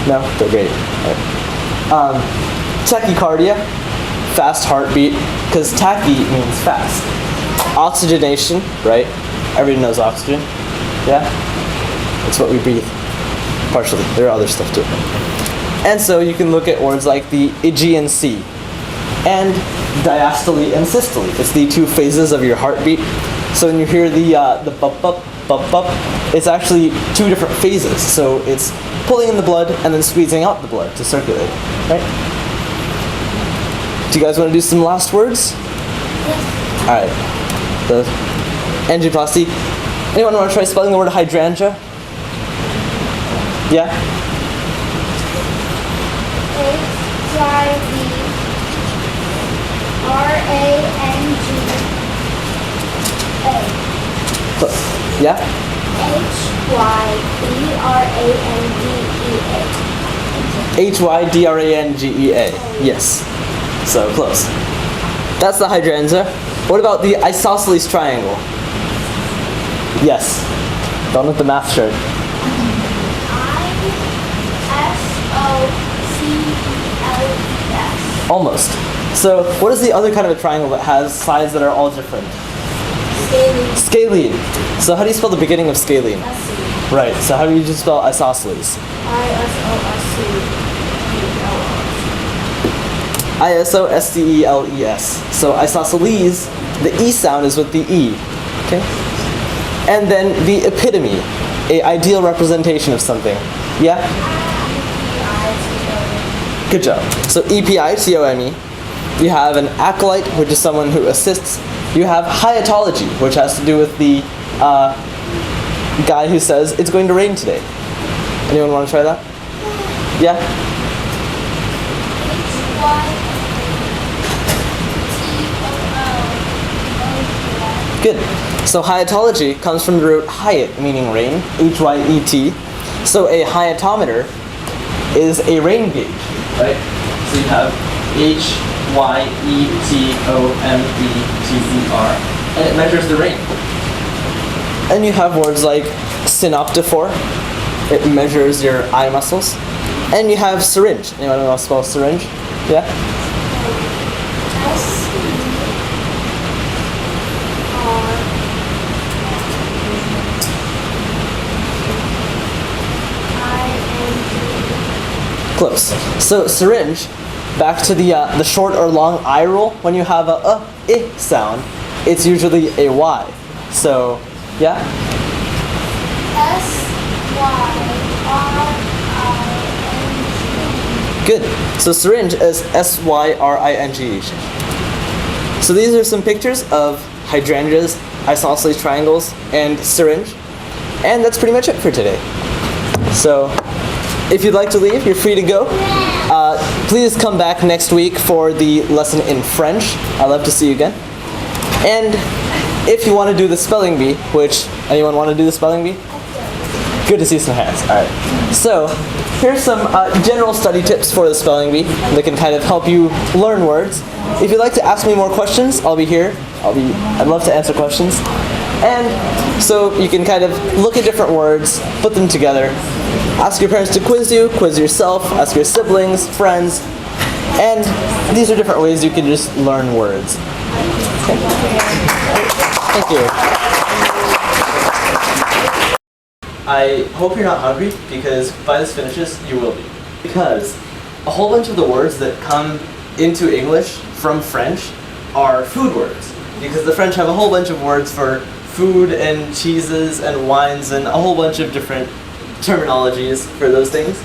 No? They're great. Right. Tachycardia, fast heartbeat, because tachy means fast. Oxygenation, right? Everybody knows oxygen. Yeah? It's what we breathe. Partially. There are other stuff too. And so you can look at words like the Aegean Sea and diastole and systole. It's the two phases of your heartbeat. So when you hear the bup bup bup bup, it's actually two different phases. So it's pulling in the blood and then squeezing out the blood to circulate. Right? Do you guys want to do some last words? Yes. Alright. The angioplasty. Anyone want to try spelling the word hydrangea? Yeah? H-Y-D-R-A-N-G-A. Yeah? H-Y-D-R-A-N-G-E-A. Hydrangea. Yes. So close. That's the hydrangea. What about the isosceles triangle? Yes. Don't with the math shirt. I-S-O-C-E-L-E-S. Almost. So what is the other kind of a triangle that has sides that are all different? Scalene. Scalene. So how do you spell the beginning of scalene? S-C. Right. So how do you just spell isosceles? I-S-O-S-C-E-L-E-S. I-S-O-S-C-E-L-E-S. So isosceles, the E sound is with the E. Okay? And then the epitome, a ideal representation of something. Yeah? Good job. So E-P-I-T-O-M-E. You have an acolyte, which is someone who assists. You have hyetology, which has to do with the guy who says it's going to rain today. Anyone want to try that? Yeah? Good. So hyetology comes from the root hyet, meaning rain, H-Y-E-T. So a hyetometer is a rain gauge, right? So you have H-Y-E-T-O-M-E-T-E-R, and it measures the rain. And you have words like synoptophore, it measures your eye muscles. And you have syringe. Anyone know how to spell syringe? Yeah? Close. So syringe, back to the short or long I roll, when you have a I sound, it's usually a Y. So, yeah? S-Y-R-I-N-G. Good. So syringe is S-Y-R-I-N-G. So these are some pictures of hydrangeas, isosceles triangles, and syringe. And that's pretty much it for today. So if you'd like to leave, you're free to go. Please come back next week for the lesson in French. I'd love to see you again. And if you want to do the spelling bee, which, anyone want to do the spelling bee? Good to see some hands. All right. So here's some general study tips for the spelling bee that can kind of help you learn words. If you'd like to ask me more questions, I'll be here. I'd love to answer questions. And so you can kind of look at different words, put them together, ask your parents to quiz you, quiz yourself, ask your siblings, friends, and these are different ways you can just learn words. Okay. Thank you. I hope you're not hungry, because by this finishes, you will be. Because a whole bunch of the words that come into English from French are food words. Because the French have a whole bunch of words for food and cheeses and wines and a whole bunch of different terminologies for those things.